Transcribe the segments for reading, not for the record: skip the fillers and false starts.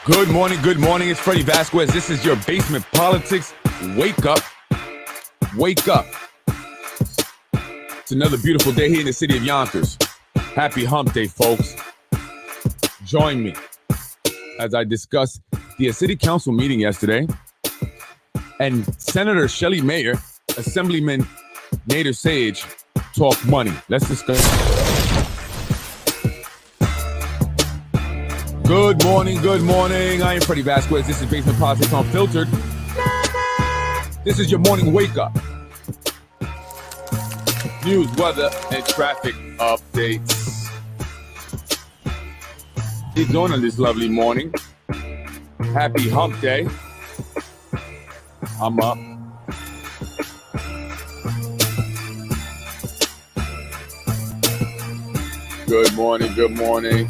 Good morning, good morning. It's Freddie Vasquez. This is your Basement Politics. Wake up. Wake up. It's another beautiful day here in the city of Yonkers. Happy Hump Day, folks. Join me as I discuss the city council meeting yesterday and Senator Shelley Mayer, Assemblyman Nader Sage talk money. Let's discuss. Good morning, good morning. I am Freddie Vasquez. This is Basement Politics Unfiltered. This is your morning wake up. News, weather, and traffic updates. How you doing on this lovely morning? Happy Hump Day. I'm up. Good morning, good morning.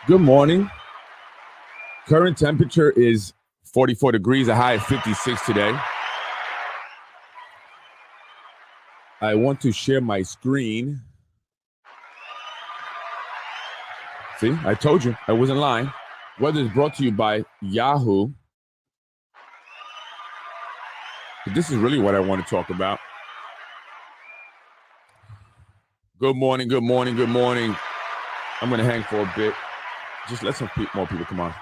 Good morning. Current temperature is 44 degrees, a high of 56 today. I want to share my screen. See, I told you, I wasn't lying. Weather is brought to you by Yahoo. But this is really what I want to talk about. Good morning, good morning, good morning. I'm going to hang for a bit. Just let some more people come on.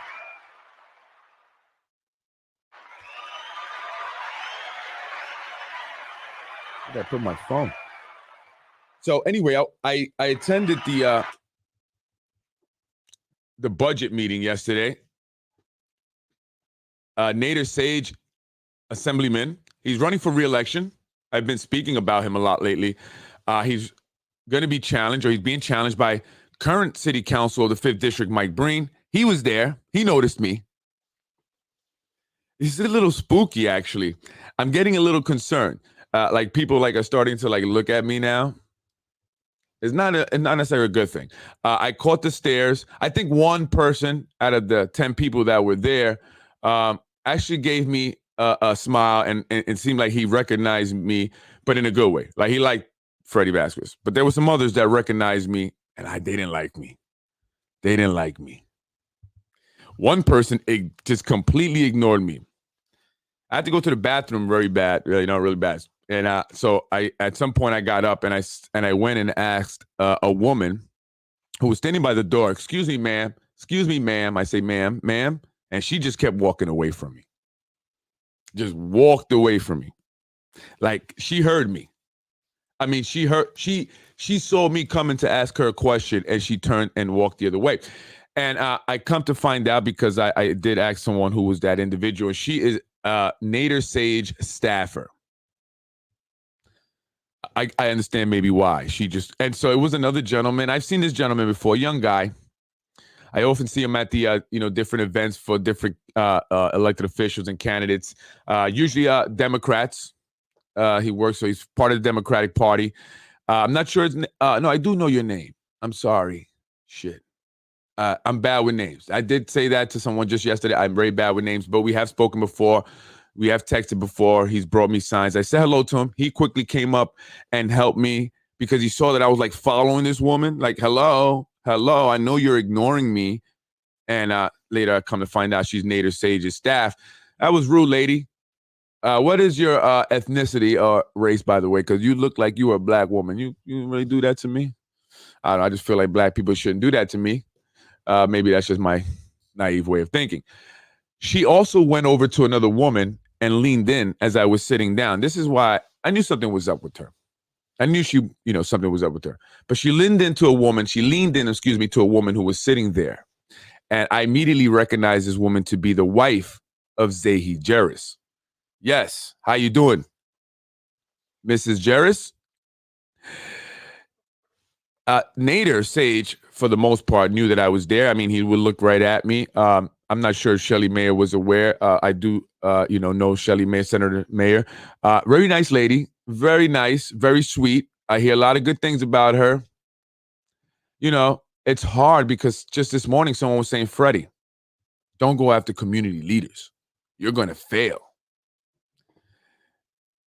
I gotta put my phone. So anyway, I attended the budget meeting yesterday. Nader Sage, Assemblyman, he's running for re-election. I've been speaking about him a lot lately. He's going to be challenged, or he's being challenged by current city council of the 5th District, Mike Breen. He was there. He noticed me. He's a little spooky, actually. I'm getting a little concerned. Like people are starting to look at me now. It's not necessarily a good thing. I caught the stares. I think one person out of the 10 people that were there actually gave me a smile, and it seemed like he recognized me, but in a good way. Like he liked Freddie Vasquez. But there were some others that recognized me, and they didn't like me. They didn't like me. One person just completely ignored me. I had to go to the bathroom really bad. And so at some point I got up and I went and asked a woman who was standing by the door, "Excuse me, ma'am. Excuse me, ma'am." I say, "Ma'am, ma'am." And she just kept walking away from me. Just walked away from me. Like she heard me. I mean, she saw me coming to ask her a question, and she turned and walked the other way. And I come to find out, because I did ask someone who was that individual. She is Nader Sage staffer. I understand maybe why. And so it was another gentleman. I've seen this gentleman before, young guy. I often see him at the different events for different elected officials and candidates. Usually Democrats. He works, so he's part of the Democratic Party. I'm not sure. No, I do know your name. I'm sorry. Shit. I'm bad with names. I did say that to someone just yesterday. I'm very bad with names, but we have spoken before. We have texted before. He's brought me signs. I said hello to him. He quickly came up and helped me because he saw that I was following this woman. Hello. I know you're ignoring me. And later I come to find out she's Nader Sage's staff. That was rude, lady. What is your ethnicity or race, by the way? Because you look like you were a black woman. You really do that to me? I don't know. I just feel like black people shouldn't do that to me. Maybe that's just my naive way of thinking. She also went over to another woman and leaned in as I was sitting down. This is why I knew something was up with her. I knew something was up with her. But she leaned in, to a woman who was sitting there. And I immediately recognized this woman to be the wife of Zahi Jerris. Yes. How you doing, Mrs. Jerris? Nader Sage, for the most part, knew that I was there. I mean, he would look right at me. I'm not sure if Shelley Mayer was aware. I do, know Shelley Mayer, Senator Mayer. Very nice lady. Very nice. Very sweet. I hear a lot of good things about her. You know, it's hard because just this morning someone was saying, Freddie, Don't go after community leaders. You're going to fail,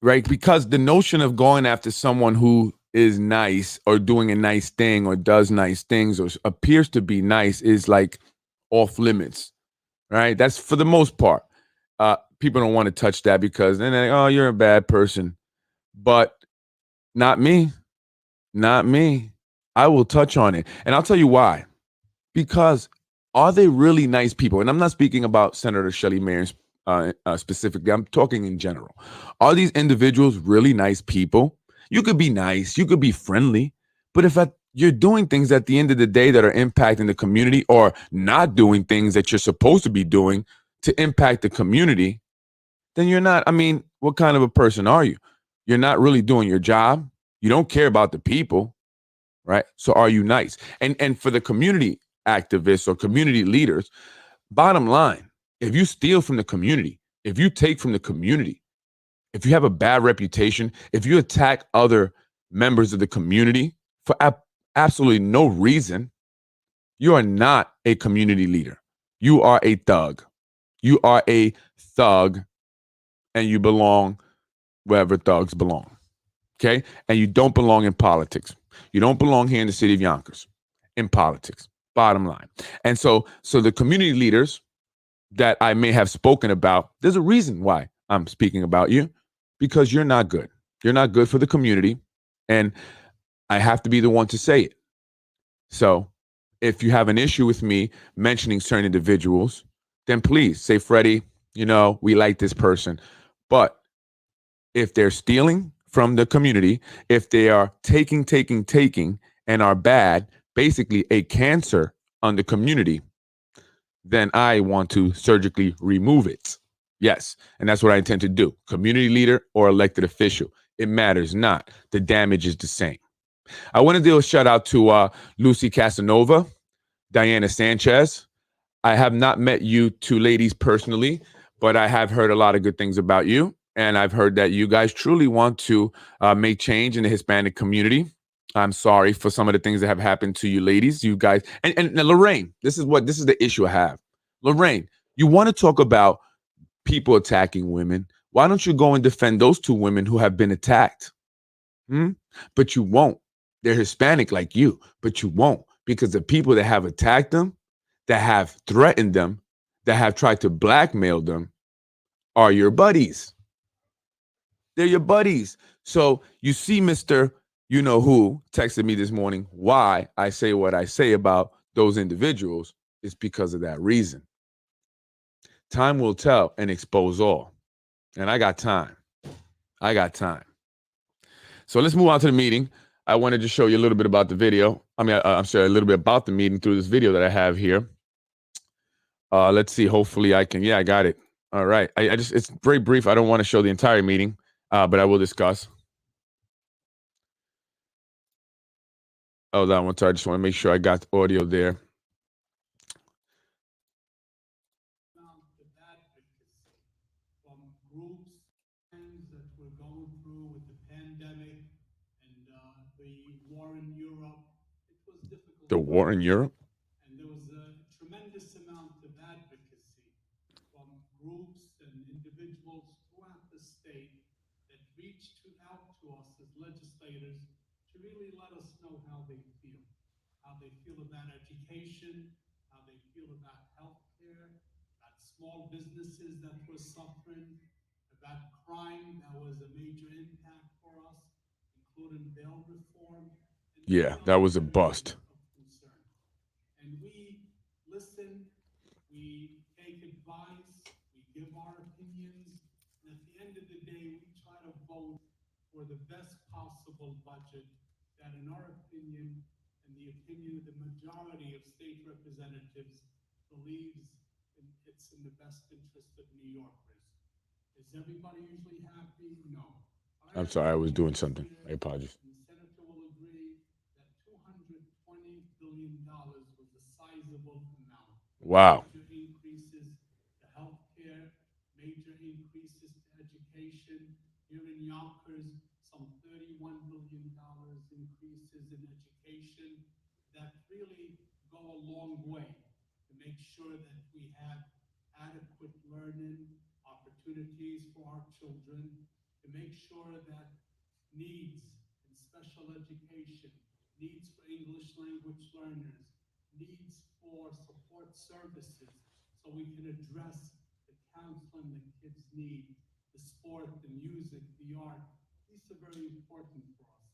right? Because the notion of going after someone who is nice or doing a nice thing or does nice things or appears to be nice is like off limits, right? That's for the most part. People don't want to touch that because then they're like, oh, you're a bad person. But not me. Not me. I will touch on it. And I'll tell you why. Because are they really nice people? And I'm not speaking about Senator Shelley Mayer specifically. I'm talking in general. Are these individuals really nice people? You could be nice, you could be friendly, but if you're doing things at the end of the day that are impacting the community or not doing things that you're supposed to be doing to impact the community, then you're not. I mean, what kind of a person are you? You're not really doing your job. You don't care about the people, right? So are you nice? And for the community activists or community leaders, bottom line, if you steal from the community, if you take from the community, if you have a bad reputation, if you attack other members of the community for absolutely no reason, you are not a community leader. You are a thug. You are a thug and you belong wherever thugs belong. Okay? And you don't belong in politics. You don't belong here in the city of Yonkers in politics. Bottom line. And so the community leaders that I may have spoken about, there's a reason why I'm speaking about you because you're not good. You're not good for the community. And I have to be the one to say it. So if you have an issue with me mentioning certain individuals, then please say, Freddie, we like this person. But if they're stealing from the community, if they are taking, and are bad, basically a cancer on the community, then I want to surgically remove it. Yes. And that's what I intend to do. Community leader or elected official. It matters not. The damage is the same. I want to do a shout out to Lucy Casanova, Diana Sanchez. I have not met you two ladies personally, but I have heard a lot of good things about you. And I've heard that you guys truly want to make change in the Hispanic community. I'm sorry for some of the things that have happened to you ladies, you guys. And Lorraine, this is the issue I have. Lorraine, you want to talk about people attacking women. Why don't you go and defend those two women who have been attacked? Hmm? But you won't. They're Hispanic like you, but you won't because the people that have attacked them, that have threatened them, that have tried to blackmail them are your buddies. They're your buddies. So you see, Mr. You know who texted me this morning why I say what I say about those individuals is because of that reason. Time will tell and expose all. And I got time. I got time. So let's move on to the meeting. I wanted to show you a little bit about the video. I'm sorry, a little bit about the meeting through this video that I have here. Let's see. Hopefully I can. Yeah, I got it. All right. I just, it's very brief. I don't want to show the entire meeting, but I will discuss. Oh, that one. Sorry. I just want to make sure I got the audio there. That we're going through with the pandemic and the war in Europe. It was difficult. The war in Europe? And there was a tremendous amount of advocacy from groups and individuals throughout the state that reached out to us as legislators to really let us know how they feel about education, how they feel about healthcare, about small businesses that were suffering, about crime that was a major impact for us, including bail reform. Yeah, that was a bust. And we listen, we take advice, we give our opinions, and at the end of the day, we try to vote for the best possible budget that, in our opinion, and the opinion of the majority of state representatives, believes it's in the best interest of New Yorkers. Is everybody usually happy? No. I'm sorry, I was doing something. I apologize. The senator will agree that $220 billion was a sizable amount. Wow. Major increases to healthcare, major increases to education. Here in Yonkers, some $31 billion increases in education that really go a long way to make sure that we have adequate learning opportunities for our children, to make sure that needs in special education, needs for English language learners, needs for support services, so we can address the counseling that kids need, the sport, the music, the art. These are very important for us.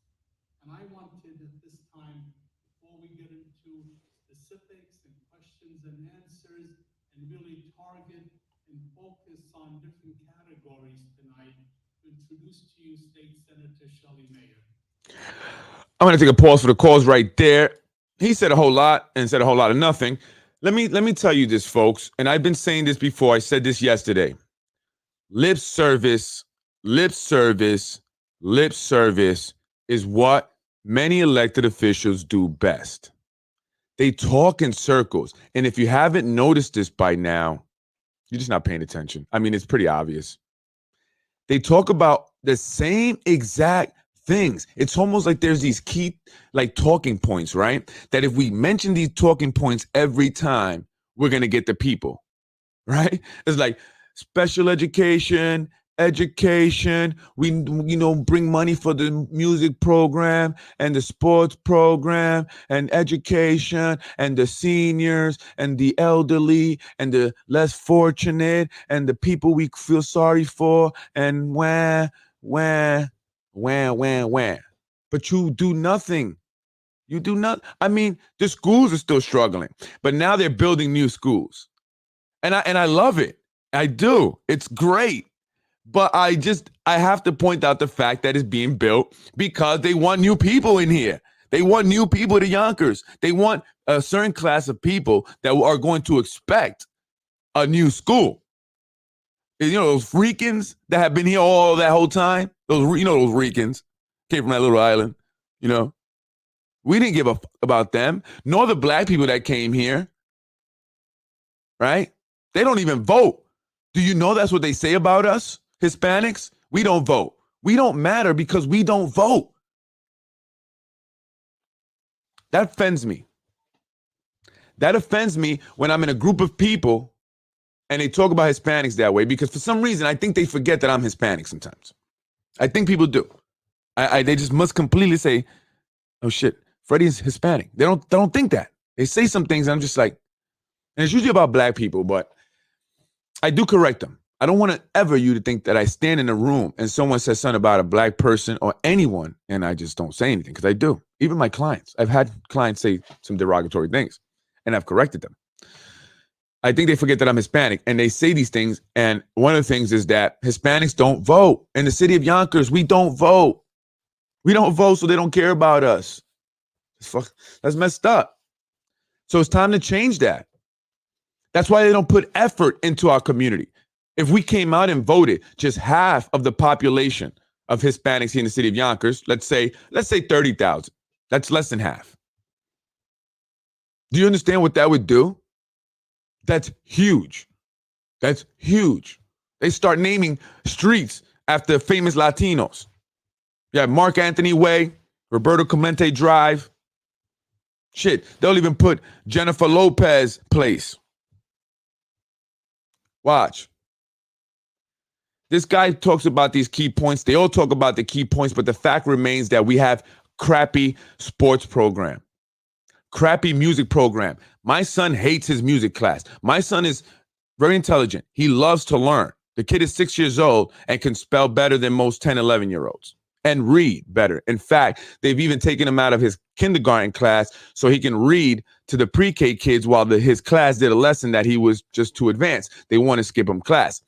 And I wanted at this time, before we get into specifics and questions and answers, and really target and focus on different categories tonight, to introduce to you State Senator Shelley Mayer. I'm going to take a pause for the calls right there. He said a whole lot and said a whole lot of nothing. Let me tell you this, folks, and I've been saying this before. I said this yesterday. Lip service, lip service, lip service is what many elected officials do best. They talk in circles. And if you haven't noticed this by now, you're just not paying attention. I mean, it's pretty obvious. They talk about the same exact things. It's almost like there's these key, like, talking points, right? That if we mention these talking points every time, we're going to get the people, right? It's like special education, we bring money for the music program and the sports program and education and the seniors and the elderly and the less fortunate and the people we feel sorry for, and where. But you do nothing. You do not. I mean, the schools are still struggling, but now they're building new schools. And I love it. I do. It's great. But I have to point out the fact that it's being built because they want new people in here. They want new people to Yonkers. They want a certain class of people that are going to expect a new school. You know, those Ricans that have been here all that whole time, those Ricans came from that little island, we didn't give a fuck about them, nor the black people that came here, right? They don't even vote. Do you know that's what they say about us, Hispanics? We don't vote. We don't matter because we don't vote. That offends me. That offends me when I'm in a group of people and they talk about Hispanics that way, because for some reason, I think they forget that I'm Hispanic sometimes. I think people do. They just must completely say, oh shit, Freddie's Hispanic. They don't think that. They say some things and I'm just like, and it's usually about black people, but I do correct them. I don't want you to think that I stand in a room and someone says something about a black person or anyone and I just don't say anything, because I do. Even my clients. I've had clients say some derogatory things and I've corrected them. I think they forget that I'm Hispanic and they say these things. And one of the things is that Hispanics don't vote. In the city of Yonkers, we don't vote. We don't vote, so they don't care about us. That's messed up. So it's time to change that. That's why they don't put effort into our community. If we came out and voted, just half of the population of Hispanics here in the city of Yonkers, let's say 30,000. That's less than half. Do you understand what that would do? That's huge. That's huge. They start naming streets after famous Latinos. Yeah, Mark Anthony Way, Roberto Clemente Drive. Shit, they'll even put Jennifer Lopez Place. Watch. This guy talks about these key points. They all talk about the key points, but the fact remains that we have crappy sports program, crappy music program. My son hates his music class. My son is very intelligent. He loves to learn. The kid is 6 years old and can spell better than most 10, 11-year-olds and read better. In fact, they've even taken him out of his kindergarten class so he can read to the pre-K kids while his class did a lesson that he was just too advanced. They want to skip him class.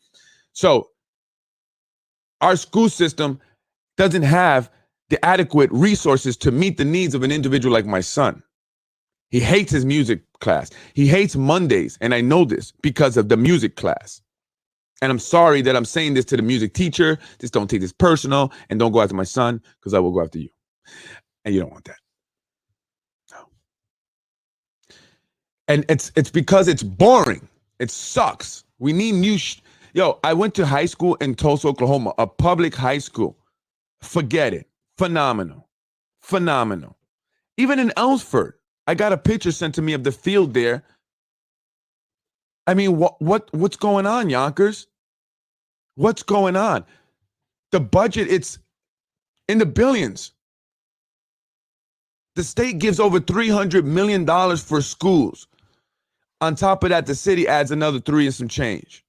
So our school system doesn't have the adequate resources to meet the needs of an individual like my son. He hates his music class. He hates Mondays, and I know this because of the music class. And I'm sorry that I'm saying this to the music teacher. Just don't take this personal, and don't go after my son, because I will go after you. And you don't want that. No. And it's because it's boring. It sucks. We need new I went to high school in Tulsa, Oklahoma, a public high school. Forget it. Phenomenal. Even in Ellsford, I got a picture sent to me of the field there. I mean, what's going on, Yonkers? What's going on? The budget, it's in the billions. The state gives over $300 million for schools. On top of that, the city adds another three and some change.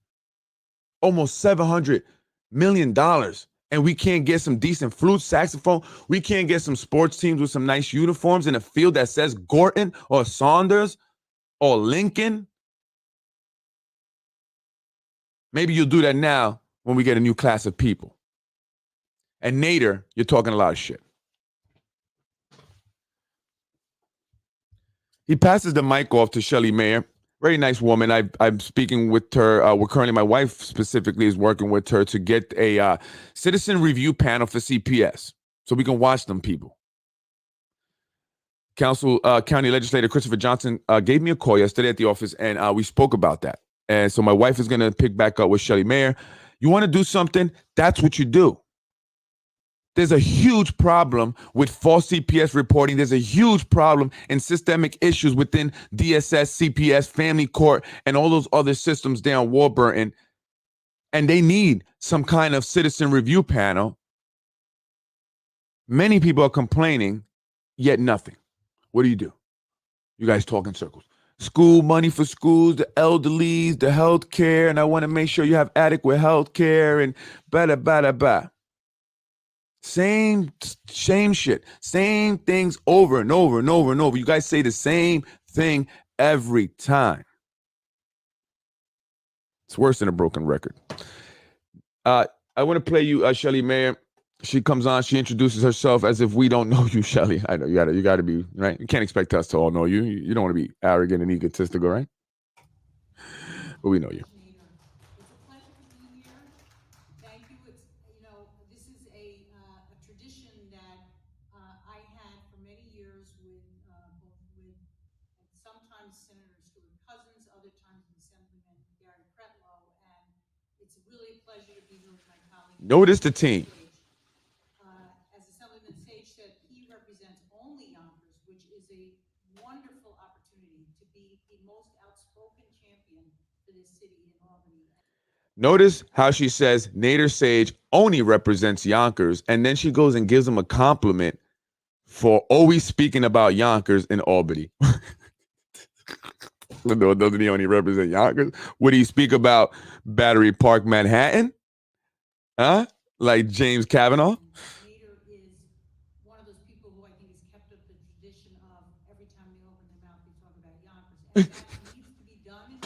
Almost $700 million. And we can't get some decent flute, saxophone. We can't get some sports teams with some nice uniforms in a field that says Gorton or Saunders or Lincoln. Maybe you'll do that now when we get a new class of people. And Nader, you're talking a lot of shit. He passes the mic off to Shelley Mayer. Very nice woman. I'm speaking with her. We're currently, my wife specifically is working with her to get a citizen review panel for CPS so we can watch them people. County Legislator Christopher Johnson gave me a call yesterday at the office, and we spoke about that. And so my wife is going to pick back up with Shelley Mayer. You want to do something? That's what you do. There's a huge problem with false CPS reporting. There's a huge problem in systemic issues within DSS, CPS, family court, and all those other systems down Warburton. And they need some kind of citizen review panel. Many people are complaining, yet nothing. What do? You guys talk in circles. School money for schools, the elderlies, the health care, and I want to make sure you have adequate health care and blah. Same shit. Same things over and over and over and over. You guys say the same thing every time. It's worse than a broken record. I want to play you Shelley Mayer. She comes on, she introduces herself as if we don't know you, Shelley. I know you gotta be, right? You can't expect us to all know you. You don't want to be arrogant and egotistical, right? But we know you. It's a pleasure to be here. Thank you. It's, this is a tradition that I had for many years with sometimes Senator Stuart Cousins, other times with Assemblyman Gary Pretlow, and it's really a pleasure to be here with my colleague. Notice the team. As Assemblyman Sage said, he represents only Yonkers, which is a wonderful opportunity to be the most outspoken champion for this city in Albany. Notice how she says Nader Sage only represents Yonkers, and then she goes and gives him a compliment for always speaking about Yonkers in Albany. Doesn't he only represent Yonkers? Would he speak about Battery Park, Manhattan? Huh? Like James Kavanaugh? Nader is one of those people who I think has kept up the tradition of every time they open their mouth, they talk about Yonkers. And that needs to be done.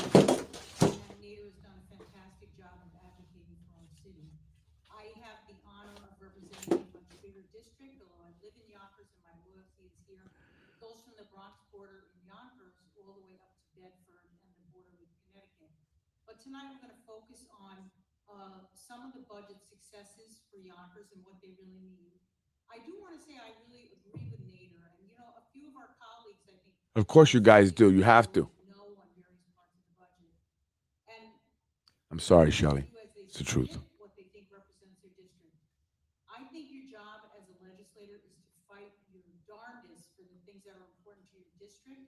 And Nader has done a fantastic job of advocating for our city. I have the honor of representing a much bigger district, although I live in Yonkers and my loyalty is here. It goes from the Bronx border in Yonkers all the way up to Bedford and the border with Connecticut. But tonight I'm going to focus on some of the budget successes for Yonkers and what they really need. I do want to say I really agree with Nader, and a few of our colleagues, I think. Of course you guys do. You have to. Know on various parts of the budget. And I'm sorry, Shelley. It's the truth. What they think represents their district. I think your job as a legislator is to fight your darndest for the things that are important to your district,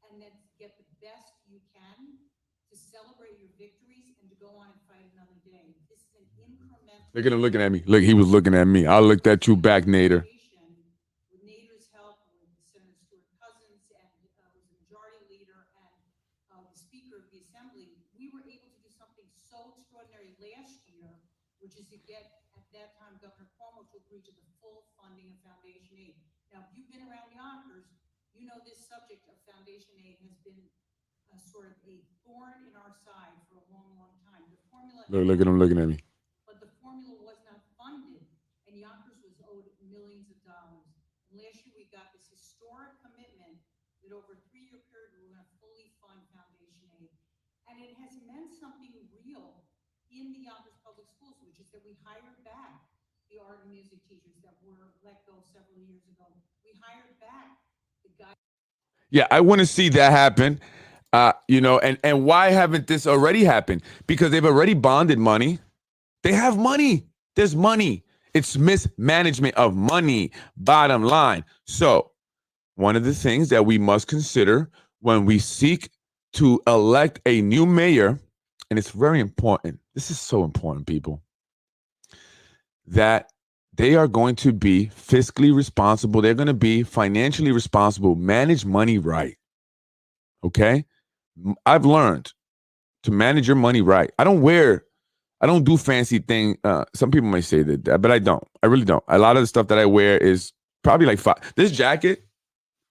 and then to get the best you can to celebrate your victories and to go on and fight another day. This is an incremental. Look at him looking at me. Look, he was looking at me. I looked at you back, Nader. With Nader's help, with Senator Stuart Cousins, and was the majority leader and the Speaker of the Assembly, we were able to do something so extraordinary last year, which is to get, at that time, Governor Cuomo to agree to the full funding of foundation aid. Now, if you've been around Yonkers, you know this subject of foundation aid has been sort of a thorn in our side for a long, long time. The formula. Look at him looking at me. But the formula was not funded, and Yonkers was owed millions of dollars. And last year we got this historic commitment that over a 3-year period we're going to fully fund foundation aid. And it has meant something real in the Yonkers Public Schools, which is that we hired back the art and music teachers that were let go several years ago. We hired back the guys. Yeah, I want to see that happen. And why haven't this already happened? Because they've already bonded money. They have money. There's money. It's mismanagement of money, bottom line. So one of the things that we must consider when we seek to elect a new mayor, and it's very important. This is so important, people, that they are going to be fiscally responsible. They're going to be financially responsible, manage money right. Okay? I've learned to manage your money right. I don't do fancy thing. Some people may say that, but I don't. I really don't. A lot of the stuff that I wear is probably like this jacket,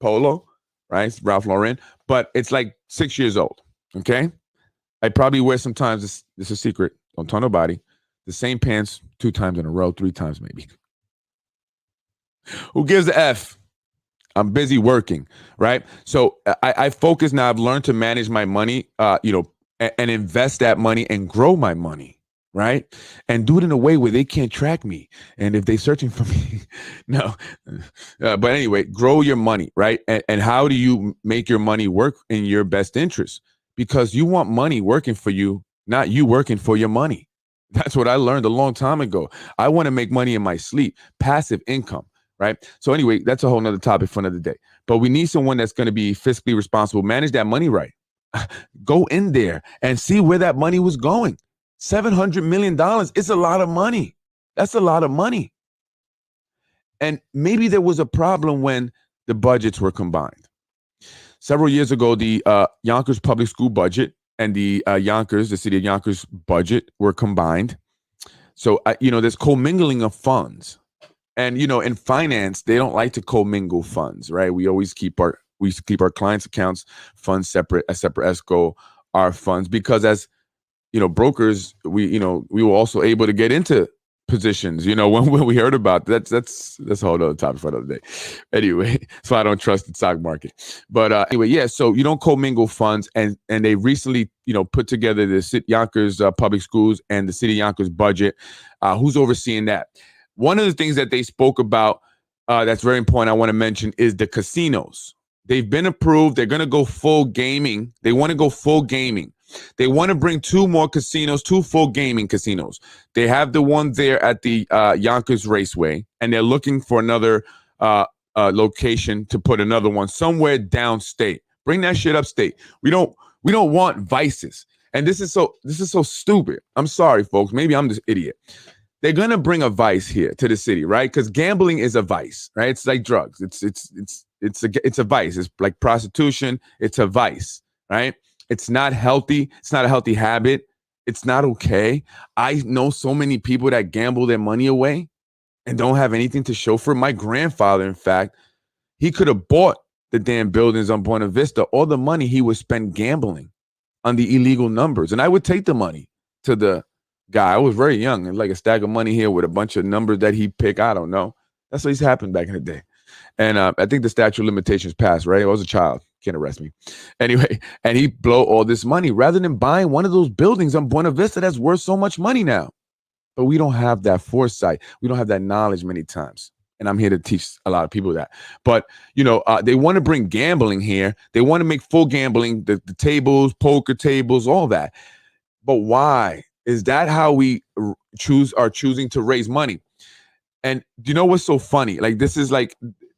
Polo, right? It's Ralph Lauren, but it's like 6 years old. Okay? I probably wear sometimes, this is a secret, don't tell nobody, the same pants 2 times in a row, 3 times maybe. Who gives a F? I'm busy working, right? So I focus now. I've learned to manage my money, and invest that money and grow my money, right? And do it in a way where they can't track me. And if they're searching for me, no. But anyway, grow your money, right? And how do you make your money work in your best interest? Because you want money working for you, not you working for your money. That's what I learned a long time ago. I want to make money in my sleep, passive income. Right. So anyway, that's a whole nother topic for another day. But we need someone that's going to be fiscally responsible, manage that money right. Go in there and see where that money was going. $700 million. It's a lot of money. That's a lot of money. And maybe there was a problem when the budgets were combined. Several years ago, the Yonkers public school budget and the city of Yonkers budget were combined. So, there's commingling of funds. And, in finance, they don't like to commingle funds, right? We always keep our clients' accounts funds separate, a separate escrow, our funds, because as, brokers, we were also able to get into positions, when we heard about that's a whole other topic for another day. Anyway, so I don't trust the stock market. But anyway, yeah, so you don't commingle funds, and they recently, put together the Yonkers public schools and the city of Yonkers budget. Who's overseeing that? One of the things that they spoke about that's very important, I want to mention, is the casinos. They've been approved. They're going to go full gaming. They want to go full gaming. They want to bring 2 more casinos, 2 full gaming casinos. They have the one there at the Yonkers Raceway, and they're looking for another location to put another one somewhere downstate. Bring that shit upstate. We don't want vices. And this is so stupid. I'm sorry, folks. Maybe I'm just idiot. They're gonna bring a vice here to the city, right? Because gambling is a vice, right? It's like drugs. It's a vice. It's like prostitution. It's a vice, right? It's not healthy. It's not a healthy habit. It's not okay. I know so many people that gamble their money away and don't have anything to show for it. My grandfather, in fact, he could have bought the damn buildings on Buena Vista. All the money he would spend gambling on the illegal numbers, and I would take the money to the guy. I was very young, and like a stack of money here with a bunch of numbers that he picked. I don't know. That's what used to happen back in the day. And I think the statute of limitations passed, right? I was a child. Can't arrest me. Anyway, and he blow all this money rather than buying one of those buildings on Buena Vista that's worth so much money now. But we don't have that foresight. We don't have that knowledge many times. And I'm here to teach a lot of people that. But, they want to bring gambling here. They want to make full gambling, the tables, poker tables, all that. But why? Is that how we are choosing to raise money? And do you know what's so funny? Like, this is like,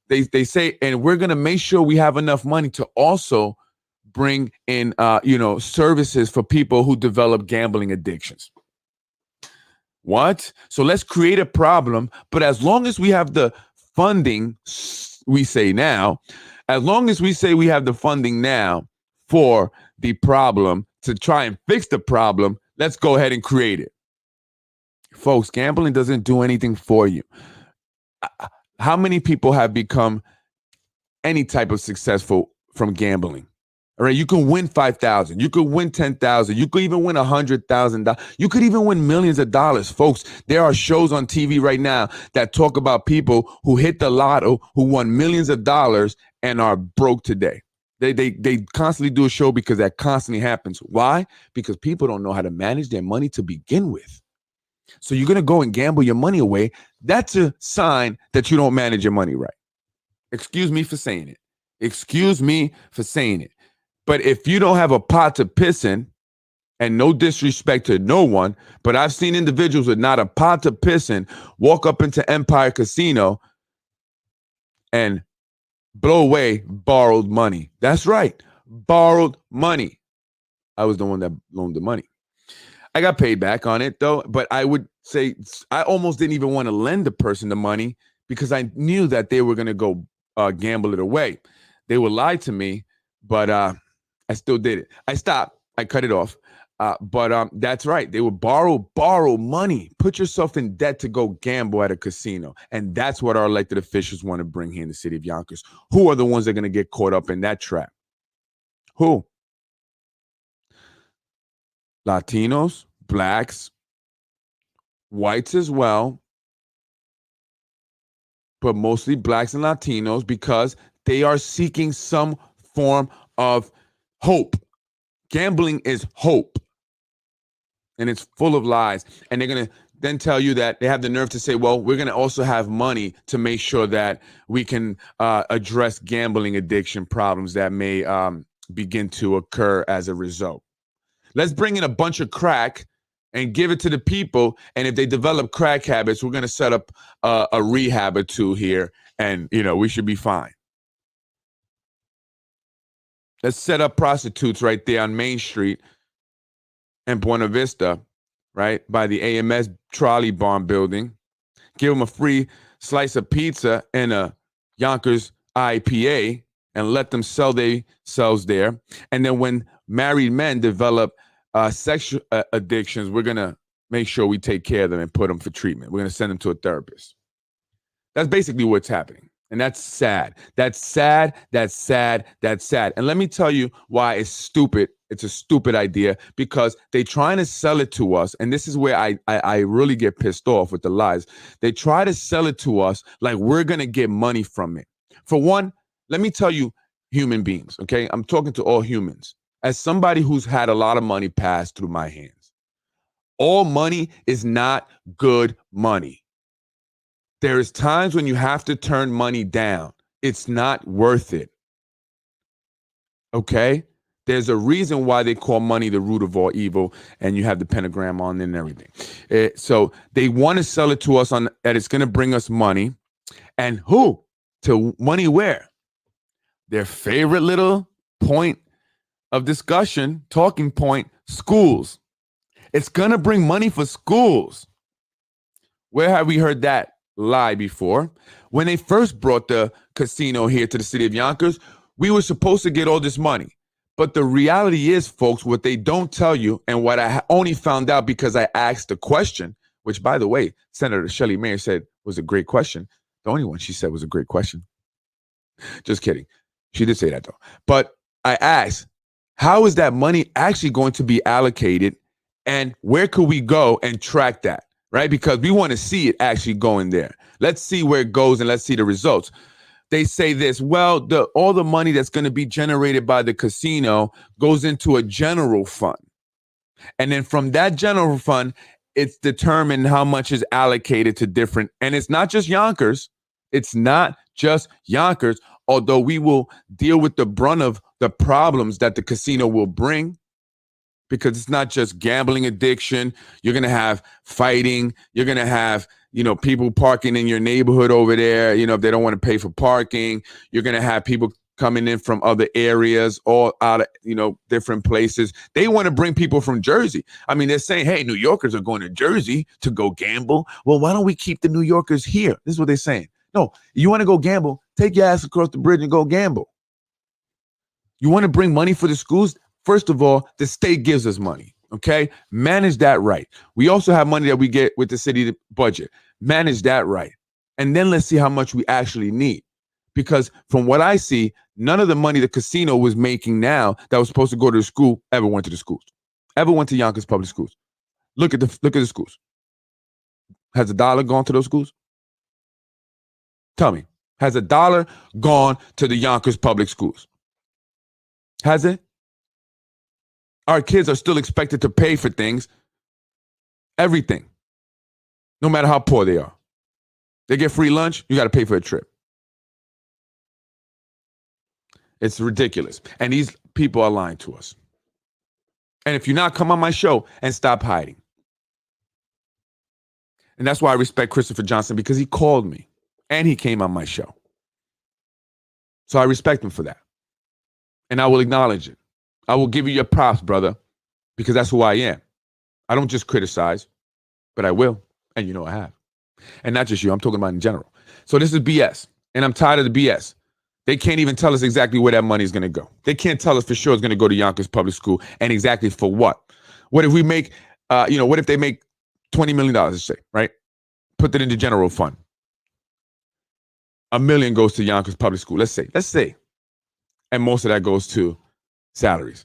they say, and we're going to make sure we have enough money to also bring in, services for people who develop gambling addictions. What? So let's create a problem. But as long as we have the funding, we say now, as long as we say we have the funding now for the problem to try and fix the problem, let's go ahead and create it. Folks, gambling doesn't do anything for you. How many people have become any type of successful from gambling? All right, you can win 5,000. You could win 10,000. You could even win $100,000. You could even win millions of dollars, folks. There are shows on TV right now that talk about people who hit the lotto, who won millions of dollars and are broke today. They constantly do a show because that constantly happens. Why? Because people don't know how to manage their money to begin with. So you're going to go and gamble your money away. That's a sign that you don't manage your money right. Excuse me for saying it. Excuse me for saying it. But if you don't have a pot to piss in, and no disrespect to no one, but I've seen individuals with not a pot to piss in walk up into Empire Casino and blow away borrowed money. That's right. Borrowed money. I was the one that loaned the money. I got paid back on it though, but I would say I almost didn't even want to lend the person the money because I knew that they were going to go gamble it away. They would lie to me, but I still did it. I stopped. I cut it off. But that's right. They would borrow money. Put yourself in debt to go gamble at a casino. And that's what our elected officials want to bring here in the city of Yonkers. Who are the ones that are going to get caught up in that trap? Who? Latinos, blacks, whites as well, but mostly blacks and Latinos because they are seeking some form of hope. Gambling is hope. And it's full of lies. And they're going to then tell you that they have the nerve to say, well, we're going to also have money to make sure that we can address gambling addiction problems that may begin to occur as a result. Let's bring in a bunch of crack and give it to the people. And if they develop crack habits, we're going to set up a rehab or two here. And, we should be fine. Let's set up prostitutes right there on Main Street and Buena Vista, right, by the AMS trolley barn building. Give them a free slice of pizza and a Yonkers IPA and let them sell themselves there. And then when married men develop sexual addictions, we're going to make sure we take care of them and put them for treatment. We're going to send them to a therapist. That's basically what's happening. And that's sad. That's sad. That's sad. That's sad. And let me tell you why it's stupid. It's a stupid idea because they're trying to sell it to us. And this is where I really get pissed off with the lies. They try to sell it to us like we're going to get money from it. For one, let me tell you, human beings, okay? I'm talking to all humans. As somebody who's had a lot of money pass through my hands, all money is not good money. There is times when you have to turn money down. It's not worth it. Okay? There's a reason why they call money the root of all evil, and you have the pentagram on it and everything. So they want to sell it to us on that it's going to bring us money. And who? To money where? Their favorite little point of discussion, talking point, schools. It's going to bring money for schools. Where have we heard that lie before? When they first brought the casino here to the city of Yonkers, we were supposed to get all this money. But the reality is, folks, what they don't tell you, and what I only found out because I asked the question, which, by the way, Senator Shelley Mayer said was a great question. The only one she said was a great question. Just kidding. She did say that, though. But I asked, how is that money actually going to be allocated, and where could we go and track that, right? Because we want to see it actually going there. Let's see where it goes, and let's see the results. They say this, well, all the money that's going to be generated by the casino goes into a general fund. And then from that general fund, it's determined how much is allocated to different. And it's not just Yonkers. It's not just Yonkers, although we will deal with the brunt of the problems that the casino will bring. Because it's not just gambling addiction. You're going to have fighting. You're going to have, people parking in your neighborhood over there, if they don't want to pay for parking. You're going to have people coming in from other areas, all out of, different places. They want to bring people from Jersey. I mean, they're saying, hey, New Yorkers are going to Jersey to go gamble. Well, why don't we keep the New Yorkers here? This is what they're saying. No, you want to go gamble? Take your ass across the bridge and go gamble. You want to bring money for the schools? First of all, the state gives us money, okay? Manage that right. We also have money that we get with the city budget. Manage that right. And then let's see how much we actually need. Because from what I see, none of the money the casino was making now that was supposed to go to the school ever went to the schools. Ever went to Yonkers public schools. Look at the schools. Has a dollar gone to those schools? Tell me, has a dollar gone to the Yonkers public schools? Has it? Our kids are still expected to pay for things, everything, no matter how poor they are. They get free lunch, you got to pay for a trip. It's ridiculous. And these people are lying to us. And if you're not, come on my show and stop hiding. And that's why I respect Christopher Johnson, because he called me and he came on my show. So I respect him for that. And I will acknowledge it. I will give you your props, brother. because that's who I am. I don't just criticize, but I will. And you know I have. And not just you, I'm talking about in general. So this is BS. And I'm tired of the BS. They can't even tell us exactly where that money is going to go. They can't tell us for sure it's going to go to Yonkers Public School and exactly for what. What if we make, what if they make $20 million, let's say, right? Put that in the general fund. $1 million goes to Yonkers Public School. Let's say. And most of that goes to salaries.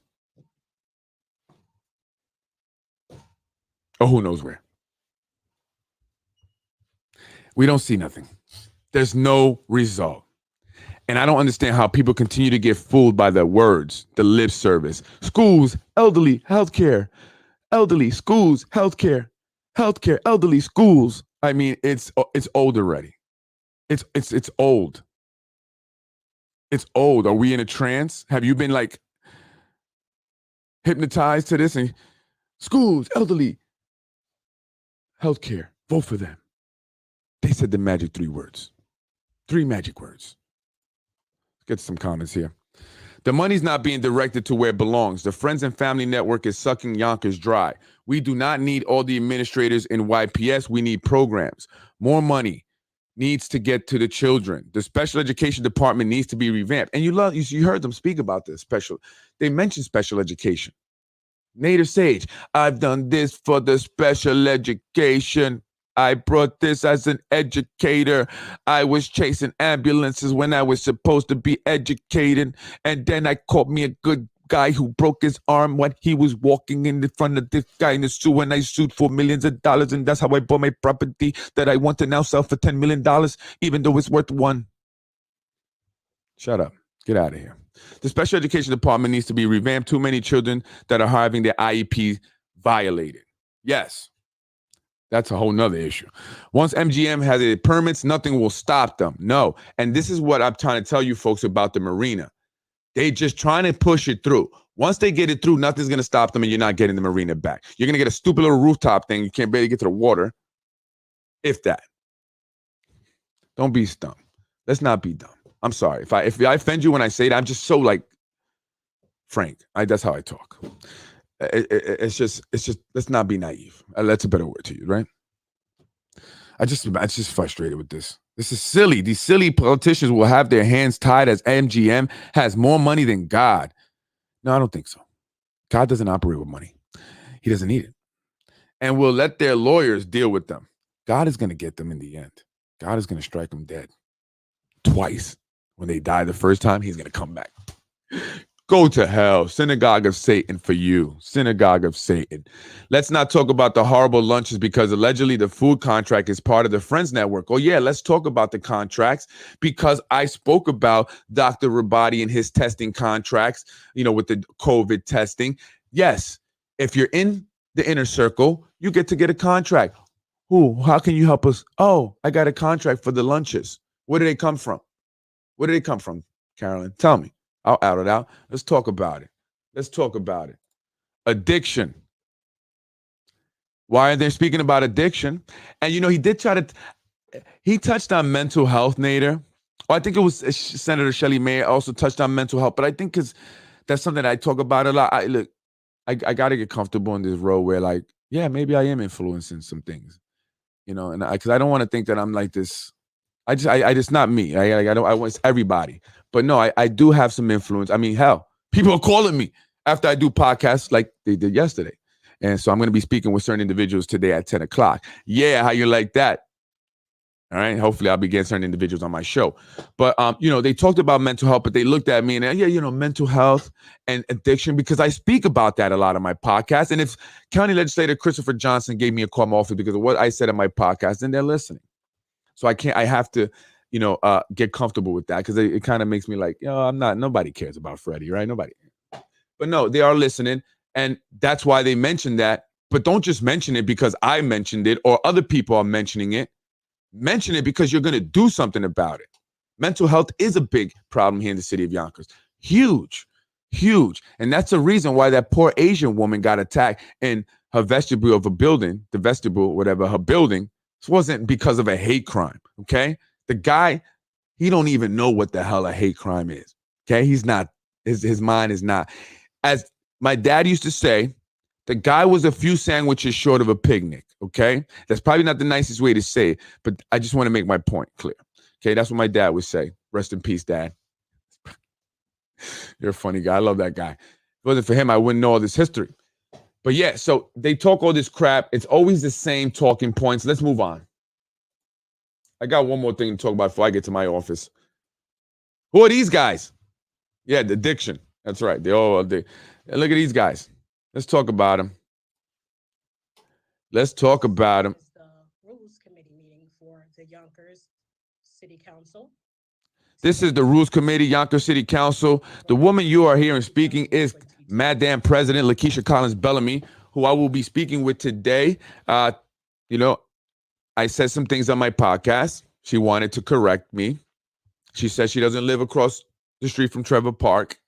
Or who knows where. We don't see nothing. There's no result. And I don't understand how people continue to get fooled by the words, the lip service. Schools, elderly, healthcare. Elderly, schools, healthcare. Healthcare, elderly, schools. I mean, it's old already. It's old. It's old. Are we in a trance? Have you been like hypnotized to this? And schools, elderly, healthcare, vote for them. They said the magic 3 words. 3 magic words. Let's get some comments here. The money's not being directed to where it belongs. The Friends and Family Network is sucking Yonkers dry. We do not need all the administrators in YPS. We need programs. More money needs to get to the children. The special education department needs to be revamped. And you heard them speak about this they mentioned special education. Nader Sage, I've done this for the special education. I brought this as an educator. I was chasing ambulances when I was supposed to be educating. And then I caught me a good guy who broke his arm when he was walking in the front of this guy in the zoo, and I sued for millions of dollars. And that's how I bought my property that I want to now sell for $10 million, even though it's worth $1. Shut up. Get out of here. The special education department needs to be revamped. Too many children that are having their IEP violated. Yes. That's a whole nother issue. Once MGM has the permits, nothing will stop them. No. And this is what I'm trying to tell you folks about the marina. They just trying to push it through. Once they get it through, nothing's going to stop them and you're not getting the marina back. You're going to get a stupid little rooftop thing. You can't barely get to the water. If that. Don't be dumb. Let's not be dumb. I'm sorry. If I offend you when I say that, I'm just so like frank. That's how I talk. It's just let's not be naive. That's a better word to use, right? I'm just frustrated with this. This is silly. These silly politicians will have their hands tied as MGM has more money than God. No, I don't think so. God doesn't operate with money. He doesn't need it. And will let their lawyers deal with them. God is going to get them in the end. God is going to strike them dead. Twice. When they die the first time, he's going to come back. Go to hell. Synagogue of Satan for you. Synagogue of Satan. Let's not talk about the horrible lunches because allegedly the food contract is part of the Friends Network. Oh, yeah, let's talk about the contracts because I spoke about Dr. Rabadi and his testing contracts, with the COVID testing. Yes, if you're in the inner circle, you get to get a contract. How can you help us? Oh, I got a contract for the lunches. Where do they come from? Where do they come from, Carolyn? Tell me. I'll out it out. Let's talk about it. Addiction. Why are they speaking about addiction? And he touched on mental health, Nader. Or I think it was Senator Shelley May also touched on mental health. But I think because that's something I talk about a lot. I got to get comfortable in this role where maybe I am influencing some things, and because I don't want to think that I'm like this. I just not me. I want it's everybody. But no, I do have some influence. I mean, hell, people are calling me after I do podcasts like they did yesterday. And so I'm going to be speaking with certain individuals today at 10 o'clock. Yeah, how you like that? All right. Hopefully I'll be getting certain individuals on my show. But, they talked about mental health, but they looked at me and, mental health and addiction, because I speak about that a lot on my podcast. And if County Legislator Christopher Johnson gave me a call in my office because of what I said on my podcast, then they're listening. So I have to, get comfortable with that because it kind of makes me like, nobody cares about Freddie, right? Nobody. But no, they are listening. And that's why they mentioned that. But don't just mention it because I mentioned it or other people are mentioning it. Mention it because you're going to do something about it. Mental health is a big problem here in the city of Yonkers. Huge. And that's the reason why that poor Asian woman got attacked in her vestibule of a building, her building. This wasn't because of a hate crime, okay? The guy, he don't even know what the hell a hate crime is, okay? He's not, his mind is not. As my dad used to say, The guy was a few sandwiches short of a picnic. Okay, that's probably not the nicest way to say it, but I just want to make my point clear. Okay, that's what my dad would say. Rest in peace, Dad. You're a funny guy. I love that guy. If it wasn't for him, I wouldn't know all this history. But yeah, so they talk all this crap. It's always the same talking points. Let's move on. I got one more thing to talk about before I get to my office. Who are these guys? Yeah, the addiction. That's right. They all look at these guys. Let's talk about them. Let's talk about them. The Rules Committee meeting for the Yonkers City Council. This is the Rules Committee, Yonkers City Council. The woman you are hearing speaking is Madam President Lakeisha Collins Bellamy, who I will be speaking with today. You know, I said some things on my podcast. She wanted to correct me. She says she doesn't live across the street from Trevor Park.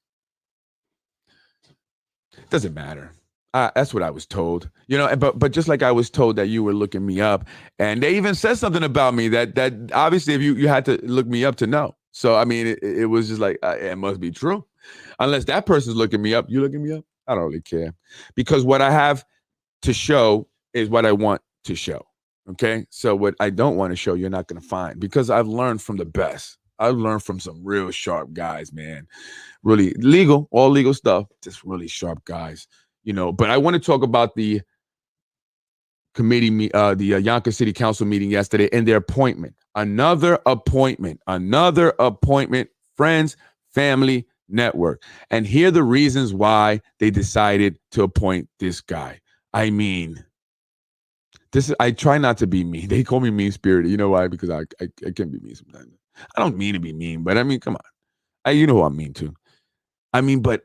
Doesn't matter. That's what I was told. You know, but just like I was told that you were looking me up, and they even said something about me that obviously if you had to look me up to know. So I mean, it was just like it must be true, unless that person's looking me up. You looking me up? I don't really care, because what I have to show is what I want to show. Okay, so what I don't want to show, you're not going to find, because I've learned from the best. I've learned from some real sharp guys, man. Really legal, all legal stuff, just really sharp guys. You know, but I want to talk about the committee, the Yonkers City Council meeting yesterday and their appointment. Another appointment, friends, family, network. And here are the reasons why they decided to appoint this guy. I mean, I try not to be mean. They call me mean-spirited. You know why? Because I can be mean sometimes. I don't mean to be mean, but I mean, come on. You know who I'm mean to. I mean, but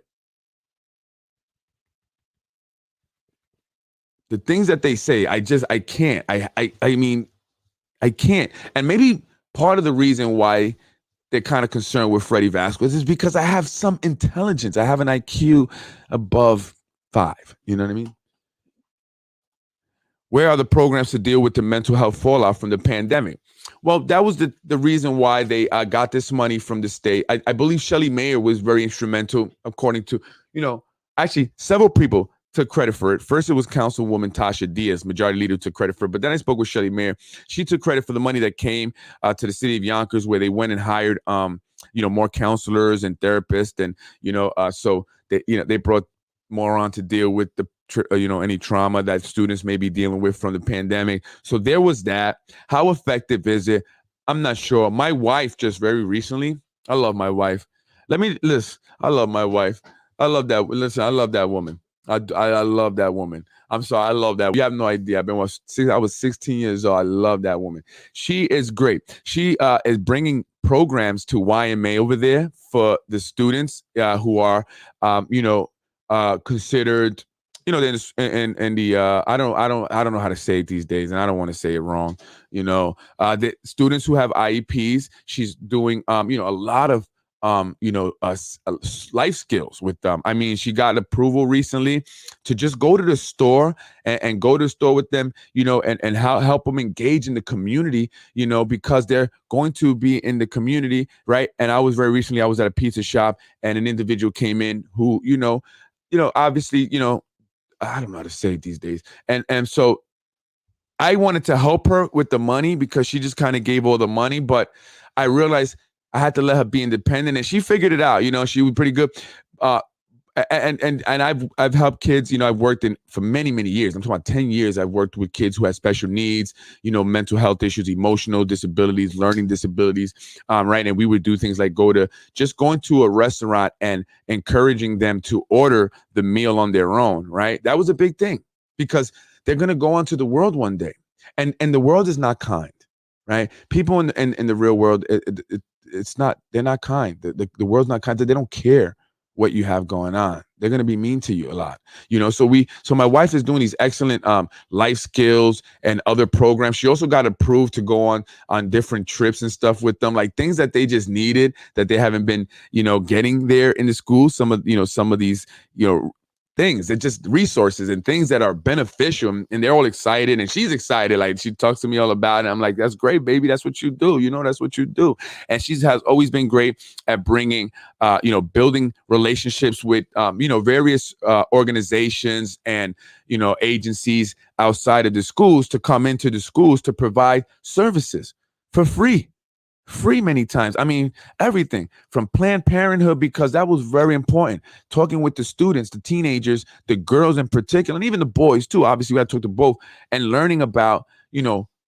the things that they say, I can't. I mean, I can't. And maybe part of the reason why they're kind of concerned with Freddie Vasquez is because I have some intelligence. I have an IQ above 5. You know what I mean? Where are the programs to deal with the mental health fallout from the pandemic? Well, that was the reason why they got this money from the state. I believe Shelley Mayer was very instrumental, according to, actually several people took credit for it. First, it was Councilwoman Tasha Diaz, Majority Leader, took credit for it. But then I spoke with Shelley Mayer. She took credit for the money that came to the city of Yonkers, where they went and hired, more counselors and therapists, and so they brought more on to deal with the any trauma that students may be dealing with from the pandemic. So there was that. How effective is it? I'm not sure. My wife just very recently, I love my wife. I love my wife. I love that. Listen, I love that woman. I love that woman. I'm sorry. I love that. You have no idea. I was 16 years old. I love that woman. She is great. She is bringing programs to YMA over there for the students who are, considered, in the I don't know how to say it these days, and I don't want to say it wrong. The students who have IEPs, she's doing a lot of life skills with them. I mean, she got approval recently to just go to the store and go to the store with them, and help them engage in the community, because they're going to be in the community, right? And I was at a pizza shop, and an individual came in who, obviously, I don't know how to say it these days. And so I wanted to help her with the money because she just kind of gave all the money, but I realized I had to let her be independent, and she figured it out. She was pretty good. And I've helped kids. I've worked for many, many years. I'm talking about 10 years. I've worked with kids who have special needs, mental health issues, emotional disabilities, learning disabilities, right? And we would do things like going to a restaurant and encouraging them to order the meal on their own, right? That was a big thing, because they're going to go onto the world one day, and the world is not kind, right? People in the real world, they're not kind. The world's not kind. They don't care what you have going on. They're going to be mean to you a lot, so my wife is doing these excellent life skills and other programs. She also got approved to go on different trips and stuff with them, like things that they just needed that they haven't been, getting there in the school. Some of these, things. They're just resources and things that are beneficial, and they're all excited, and she's excited. Like, she talks to me all about it. I'm like, that's great, baby. That's what you do. You know, that's what you do. And she has always been great at bringing, building relationships with, various organizations and, agencies outside of the schools to come into the schools to provide services for free many times. I mean, everything from Planned Parenthood, because that was very important. Talking with the students, the teenagers, the girls in particular, and even the boys too. Obviously, we had to talk to both, and learning about,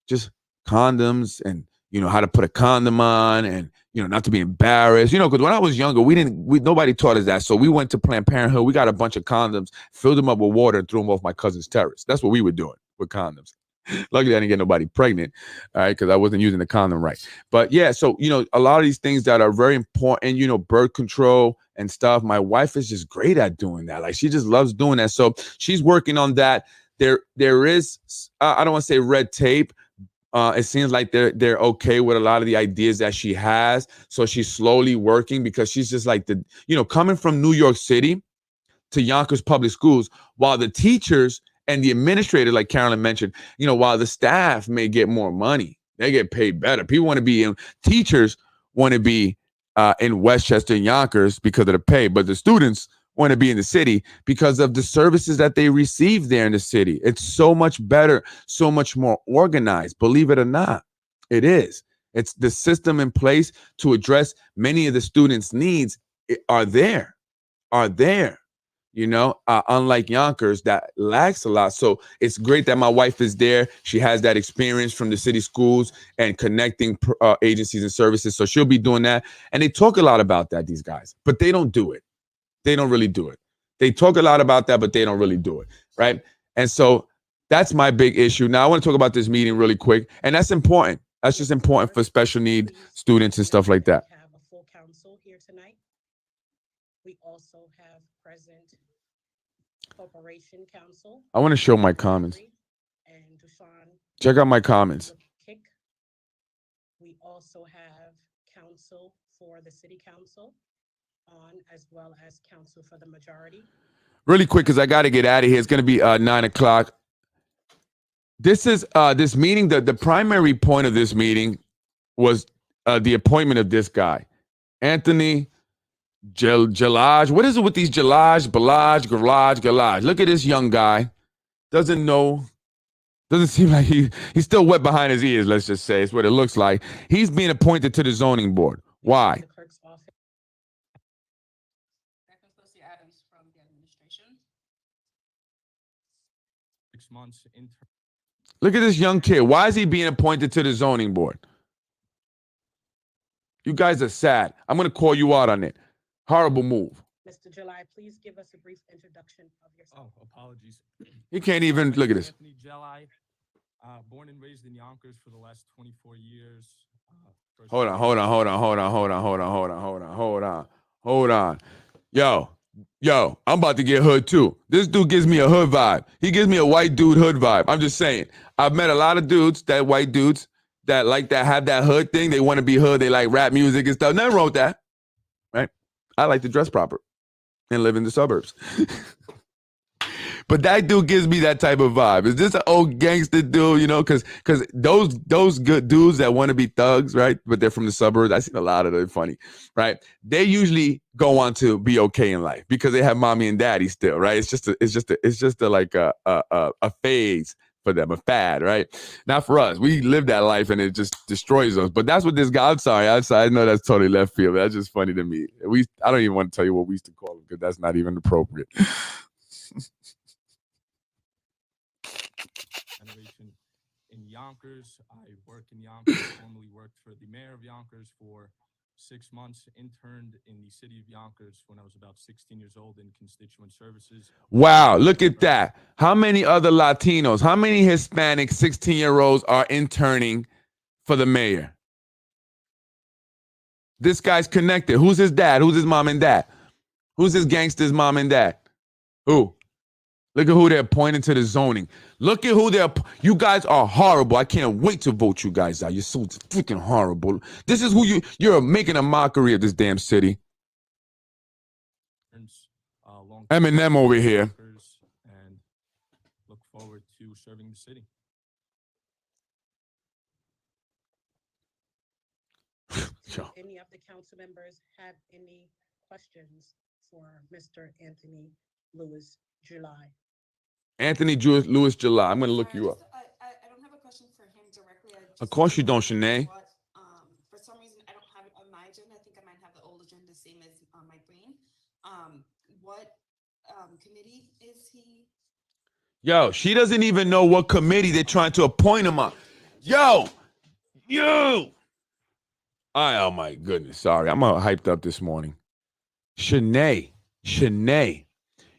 just condoms and, how to put a condom on, and, not to be embarrassed, because when I was younger, nobody taught us that. So we went to Planned Parenthood. We got a bunch of condoms, filled them up with water, and threw them off my cousin's terrace. That's what we were doing with condoms. Luckily, I didn't get nobody pregnant, all right, because I wasn't using the condom right. But yeah, so, a lot of these things that are very important, birth control and stuff, my wife is just great at doing that. Like, she just loves doing that. So she's working on that. There is, I don't want to say red tape. It seems like they're okay with a lot of the ideas that she has. So she's slowly working, because she's just like coming from New York City to Yonkers Public Schools, while the teachers and the administrator, like Carolyn mentioned, while the staff may get more money, they get paid better. People want to be teachers want to be in Westchester and Yonkers because of the pay, but the students want to be in the city because of the services that they receive there in the city. It's so much better, so much more organized. Believe it or not, it is. It's the system in place to address many of the students' needs are there. Unlike Yonkers, that lacks a lot. So it's great that my wife is there. She has that experience from the city schools and connecting agencies and services. So she'll be doing that. And they talk a lot about that, these guys, but they don't do it. They don't really do it. They talk a lot about that, but they don't really do it, right? And so that's my big issue. Now, I want to talk about this meeting really quick, and that's important. That's just important for special need students and stuff like that. We have a full council here tonight. We also have present Corporation Council. I want to show my comments. And Dushan. Check out my comments. We also have council for the city council on, as well as council for the majority. Really quick, because I got to get out of here. It's going to be 9 o'clock. This is this meeting. The primary point of this meeting was the appointment of this guy, Anthony Jalaj. What is it with these Balaj? Look at this young guy. Doesn't seem like he's still wet behind his ears, let's just say. It's what it looks like. He's being appointed to the zoning board. Why? The clerk's office. Adams from the administration. 6 months intern. Look at this young kid. Why is he being appointed to the zoning board? You guys are sad. I'm going to call you out on it. Horrible move. Mr. July, please give us a brief introduction of yourself. Oh, apologies. He can't even look at this. Anthony July, born and raised in Yonkers for the last 24 years. Hold on. Yo, I'm about to get hood too. This dude gives me a hood vibe. He gives me a white dude hood vibe. I'm just saying. I've met a lot of dudes, white dudes, that like that, have that hood thing. They want to be hood. They like rap music and stuff. Nothing wrong with that, right? I like to dress proper and live in the suburbs. But that dude gives me that type of vibe. Is this an old gangster dude, because those good dudes that want to be thugs, right? But they're from the suburbs. I've seen a lot of them, funny, right? They usually go on to be okay in life because they have mommy and daddy still, right? It's just like a phase for them, a fad, right? Not for us. We live that life and it just destroys us. But that's what this guy, I'm sorry. I know that's totally left field. That's just funny to me. I don't even want to tell you what we used to call him because that's not even appropriate. Renovation in Yonkers. I work in Yonkers, formerly worked for the mayor of Yonkers for 6 months, interned in the city of Yonkers when I was about 16 years old in constituent services. Wow, look at that. How many other Latinos, how many Hispanic 16-year-olds are interning for the mayor? This guy's connected. Who's his dad? Who's his mom and dad? Who's his gangster's mom and dad? Who? Look at who they're appointing to the zoning. Look at who you guys are horrible. I can't wait to vote you guys out. You're so freaking horrible. This is who you're making a mockery of this damn city. Long Eminem over here. Yonkers, and look forward to serving the city. Do Yo. any of the council members have any questions for Mr. Anthony Lewis July? Anthony Lewis July. I'm going to look you up. I don't have a question for him directly. Of course you don't, Shanae. For some reason, I don't have it on my agenda. I think I might have the old agenda, same as on my brain. What committee is he? Yo, she doesn't even know what committee they're trying to appoint him on. Yo. Oh my goodness. Sorry. I'm hyped up this morning. Shanae,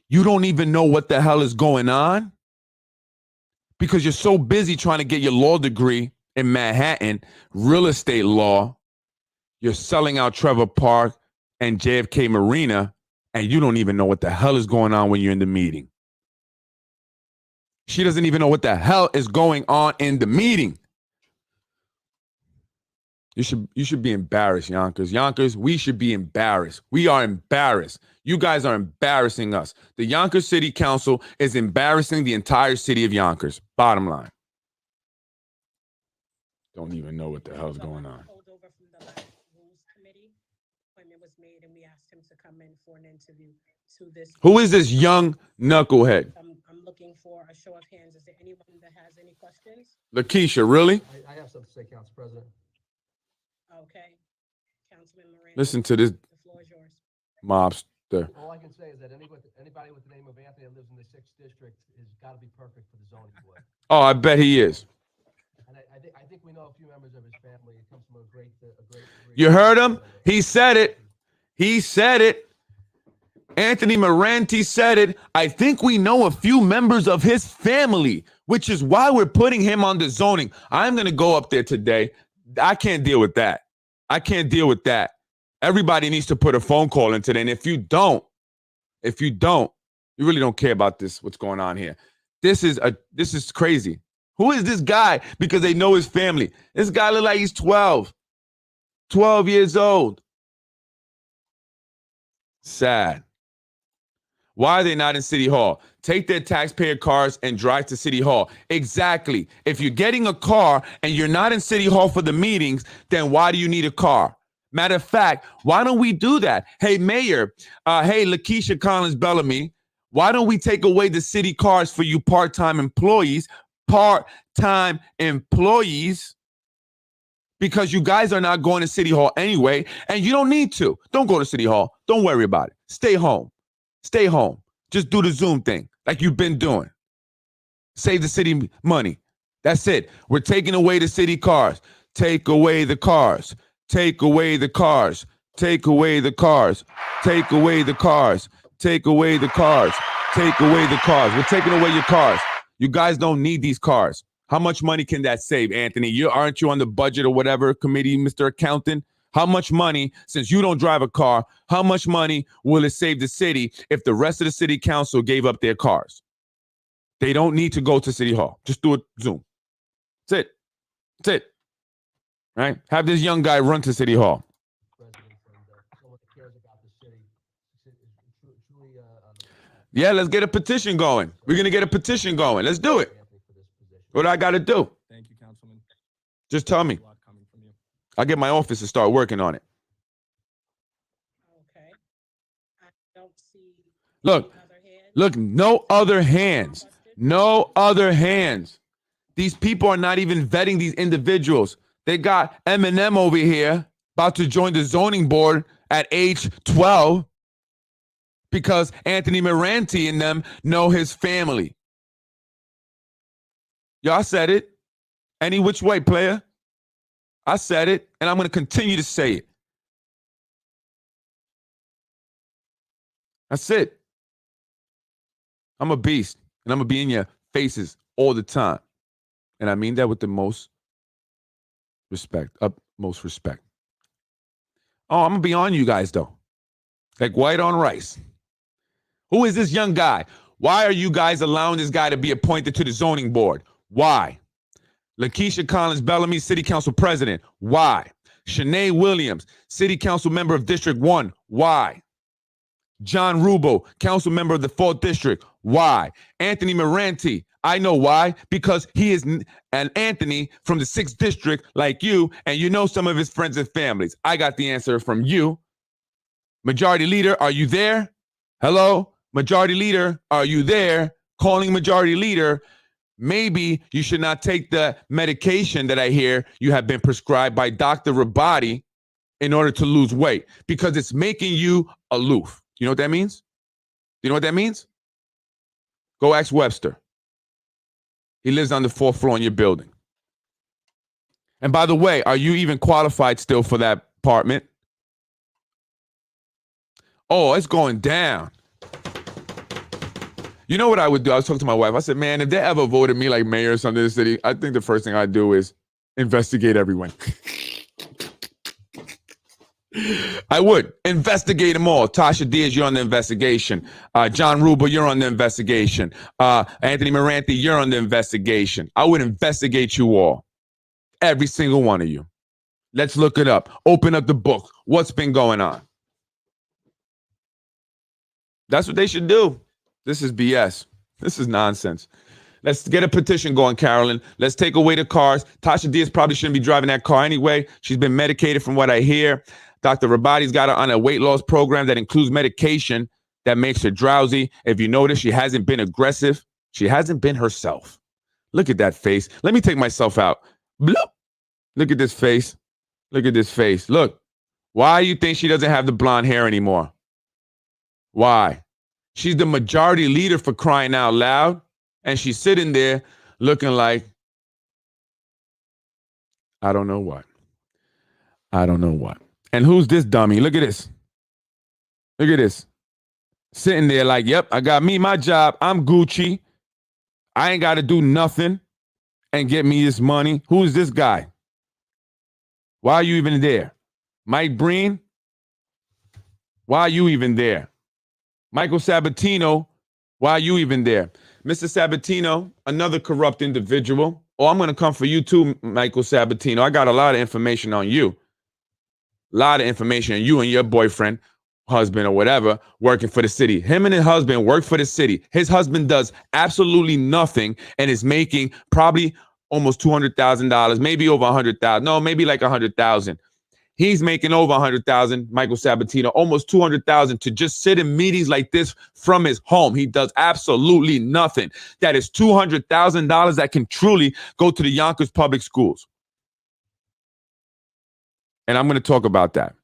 you don't even know what the hell is going on? Because you're so busy trying to get your law degree in Manhattan, real estate law. You're selling out Trevor Park and JFK Marina, and you don't even know what the hell is going on when you're in the meeting. She doesn't even know what the hell is going on in the meeting. You should be embarrassed, Yonkers. Yonkers, we should be embarrassed. We are embarrassed. You guys are embarrassing us. The Yonkers City Council is embarrassing the entire city of Yonkers. Bottom line. Don't even know what the hell's going on. Pulled over from the last rules committee. Appointment was made and we asked him to come in for an interview to this. Who is this young knucklehead? I'm looking for a show of hands. Is there anyone that has any questions? Lakeisha, really? I have something to say, Council President. Okay. Councilman Moran. Listen to this The floor is yours. mobster. All I can say is that anybody with the name of Anthony that lives in the 6th district has got to be perfect for the zoning board. Oh, I bet he is. And I think we know a few members of his family. It comes from a great. You heard him? He said it. He said it. Anthony Moranti said it. I think we know a few members of his family, which is why we're putting him on the zoning. I'm going to go up there today. I can't deal with that. I can't deal with that. Everybody needs to put a phone call in today. And if you don't, you really don't care about this, what's going on here. This is crazy. Who is this guy? Because they know his family. This guy look like he's 12 years old. Sad. Why are they not in City Hall? Take their taxpayer cars and drive to City Hall. Exactly. If you're getting a car and you're not in City Hall for the meetings, then why do you need a car? Matter of fact, why don't we do that? Hey, Mayor, hey, Lakeisha Collins Bellamy, why don't we take away the city cars for you part-time employees? Because you guys are not going to City Hall anyway, and you don't need to. Don't go to City Hall. Don't worry about it. Stay home. Stay home. Just do the Zoom thing like you've been doing. Save the city money. That's it. We're taking away the city cars. Take away the cars. Take away the cars. Take away the cars. Take away the cars. Take away the cars. Take away the cars. We're taking away your cars. You guys don't need these cars. How much money can that save, Anthony? Aren't you on the budget or whatever committee, Mr. Accountant? How much money, since you don't drive a car, how much money will it save the city if the rest of the city council gave up their cars? They don't need to go to City Hall. Just do it Zoom. That's it. That's it. Right? Have this young guy run to City Hall. President and someone that cares about the city. It's truly, Yeah, let's get a petition going. We're going to get a petition going. Let's do it. Anthony for this position. What do I got to do? Thank you, Councilman. Just tell me. A lot coming from you. I'll get my office to start working on it. Okay. I don't see. Look, any other hands. look, no other hands. No other hands. These people are not even vetting these individuals. They got Eminem over here about to join the zoning board at age 12 because Anthony Moranti and them know his family. Y'all said it. Any which way, player. I said it, and I'm going to continue to say it. That's it. I'm a beast, and I'm going to be in your faces all the time. And I mean that with the most respect, utmost respect. Oh, I'm going to be on you guys, though. Like white on rice. Who is this young guy? Why are you guys allowing this guy to be appointed to the zoning board? Why? Lakeisha Collins Bellamy, City Council President. Why? Shanae Williams, City Council Member of District 1. Why? John Rubo, council member of the 4th District. Why? Anthony Moranti. I know why. Because he is an Anthony from the 6th District like you, and you know some of his friends and families. I got the answer from you. Majority Leader, are you there? Hello? Majority Leader, are you there? Calling Majority Leader. Maybe you should not take the medication that I hear you have been prescribed by Dr. Rabati in order to lose weight, because it's making you aloof. You know what that means? You know what that means? Go ask Webster. He lives on the 4th floor in your building. And by the way, are you even qualified still for that apartment? Oh, it's going down. You know what I would do? I was talking to my wife. I said, man, if they ever voted me like mayor or something in the city, I think the first thing I'd do is investigate everyone. I would investigate them all. Tasha Diaz, you're on the investigation. John Ruba, you're on the investigation. Anthony Moranti, you're on the investigation. I would investigate you all. Every single one of you. Let's look it up. Open up the book. What's been going on? That's what they should do. This is BS. This is nonsense. Let's get a petition going, Carolyn. Let's take away the cars. Tasha Diaz probably shouldn't be driving that car anyway. She's been medicated from what I hear. Dr. Rabati's got her on a weight loss program that includes medication that makes her drowsy. If you notice, she hasn't been aggressive. She hasn't been herself. Look at that face. Let me take myself out. Bloop. Look at this face. Look at this face. Look. Why do you think she doesn't have the blonde hair anymore? Why? She's the majority leader, for crying out loud. And she's sitting there looking like, I don't know what. I don't know what. And who's this dummy? Look at this. Look at this. Sitting there like, yep, I got me my job. I'm Gucci. I ain't got to do nothing and get me this money. Who's this guy? Why are you even there? Mike Breen? Why are you even there? Michael Sabatino, why are you even there? Mr. Sabatino, another corrupt individual. Oh, I'm going to come for you too, Michael Sabatino. I got a lot of information on you. A lot of information on you and your boyfriend, husband, or whatever, working for the city. Him and his husband work for the city. His husband does absolutely nothing and is making probably almost $200,000, maybe over $100,000. No, maybe like $100,000. He's making over $100,000, Michael Sabatino, almost $200,000 to just sit in meetings like this from his home. He does absolutely nothing. That is $200,000 that can truly go to the Yonkers public schools. And I'm going to talk about that.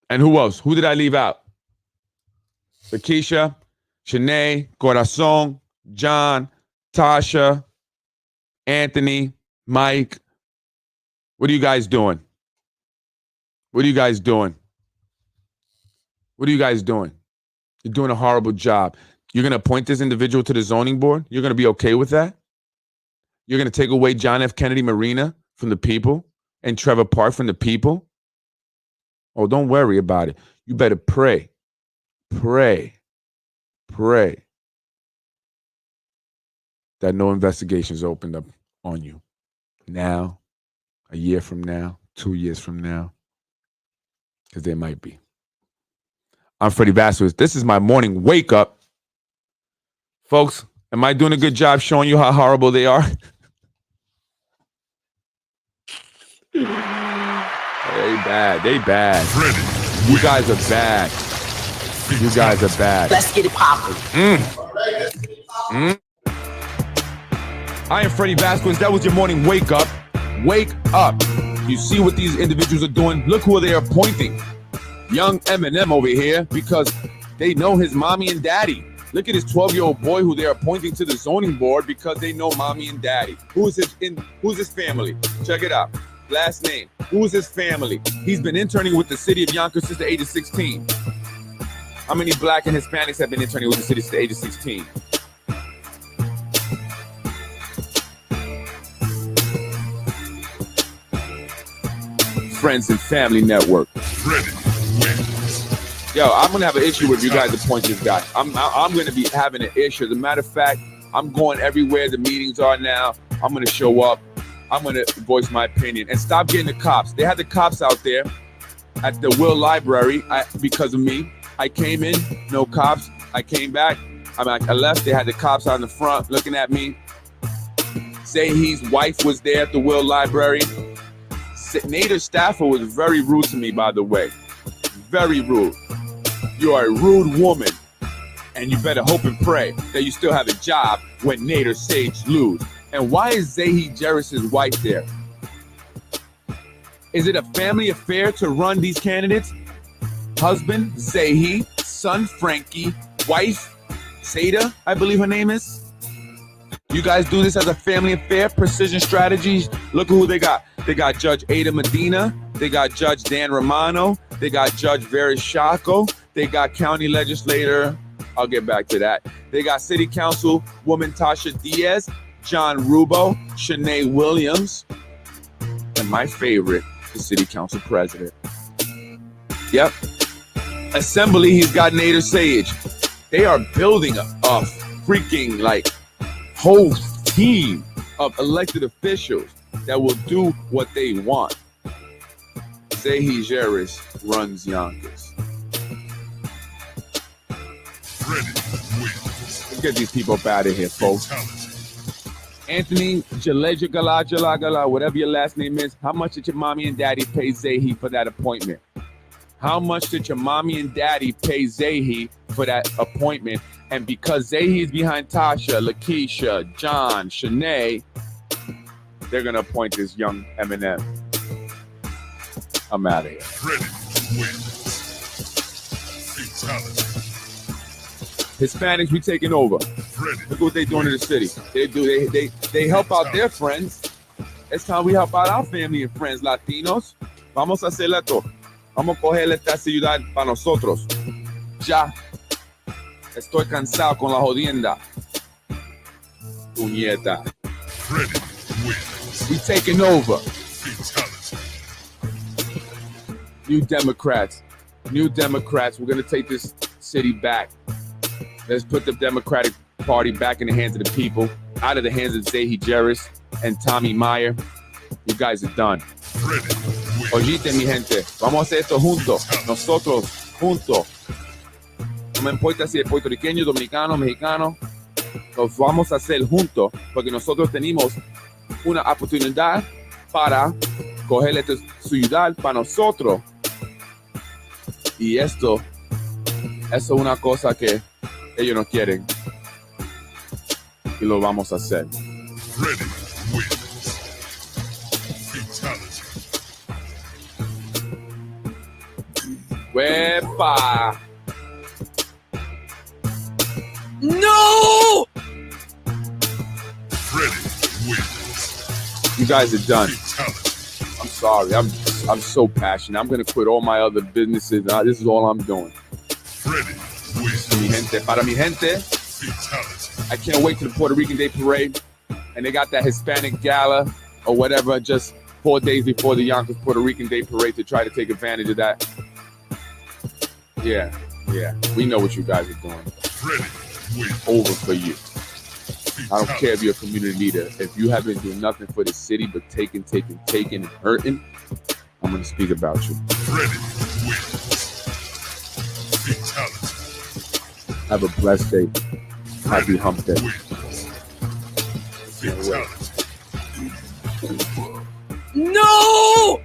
And who else? Who did I leave out? Lakeisha, Shanae, Corazon, John, Tasha, Anthony, Mike. What are you guys doing? What are you guys doing? What are you guys doing? You're doing a horrible job. You're going to appoint this individual to the zoning board? You're going to be okay with that? You're going to take away John F. Kennedy Marina from the people and Trevor Park from the people? Oh, don't worry about it. You better pray. Pray. Pray that no investigations opened up on you. Now, a year from now, 2 years from now, because there might be. I'm Freddie Vasquez. This is my morning wake up. Folks, am I doing a good job showing you how horrible they are? They bad. They bad. Freddie, you guys are bad. You guys are bad. Let's get it poppin'. I am Freddie Vasquez. That was your morning wake up. Wake up. You see what these individuals are doing? Look who they are appointing. Young Eminem over here, because they know his mommy and daddy. Look at this 12-year-old boy who they're appointing to the zoning board because they know mommy and daddy. Who's his family? Check it out. Last name. Who's his family? He's been interning with the city of Yonkers since the age of 16. How many black and Hispanics have been interning with the city since the age of 16? Friends and Family Network. Yo, I'm gonna have an issue with you guys appoint this guy. I'm gonna be having an issue. As a matter of fact, I'm going everywhere the meetings are now. I'm gonna show up. I'm gonna voice my opinion and stop getting the cops. They had the cops out there at the Will Library because of me. I came in, no cops. I came back. I left. They had the cops out in the front looking at me. Zahi's wife was there at the Will Library. Nader staffer was very rude to me, by the way. Very rude. You are a rude woman, and you better hope and pray that you still have a job when Nader Sage lose. And why is Zahi Jerris's wife there? Is it a family affair to run these candidates? Husband, Zahi, son, Frankie, wife, Seda, I believe her name is. You guys do this as a family affair, precision strategies. Look at who they got. They got Judge Ada Medina. They got Judge Dan Romano. They got Judge Verishako. They got County Legislator. I'll get back to that. They got City Council woman Tasha Diaz, John Rubo, Shanae Williams, and my favorite, the City Council President. Yep. Assembly, he's got Nader Sage. They are building a freaking whole team of elected officials that will do what they want. Zahi Jerris runs Yonkers. Let's get these people up out of here, folks. Anthony Jala, whatever your last name is, how much did your mommy and daddy pay Zahi for that appointment? How much did your mommy and daddy pay Zahi for that appointment? And because Zahi is behind Tasha, Lakeisha, John, Shanae, they're going to appoint this young Eminem. I'm out of here. Hispanics, we taking over. Look what they're doing to the city. They help out their friends. It's time we help out our family and friends, Latinos. Vamos a hacer esto. Vamos a coger esta ciudad para nosotros. Ya. Estoy cansado con la jodienda. Puñeta. We taking over. New Democrats. We're going to take this city back. Let's put the Democratic Party back in the hands of the people, out of the hands of Zahi Jerris and Tommy Meyer. You guys are done. Oíste, mi gente. Vamos a hacer esto juntos. Nosotros, juntos. No me importa si es puertorriqueño, dominicano, mexicano. Los vamos a hacer juntos porque nosotros tenemos una oportunidad para coger esta ciudad para nosotros. Y esto es una cosa que ellos no quieren. Y lo vamos a hacer. ¡Wepa! No! You guys are done. I'm sorry. I'm so passionate. I'm gonna quit all my other businesses. This is all I'm doing. Mi gente, para mi gente. I can't wait to the Puerto Rican Day Parade. And they got that Hispanic gala or whatever just 4 days before the Yonkers Puerto Rican Day Parade to try to take advantage of that. Yeah. We know what you guys are doing. Over for you. I don't care if you're a community leader. If you haven't done nothing for the city but taking, and hurting, I'm going to speak about you. Have a blessed day. Happy Hump Day. No!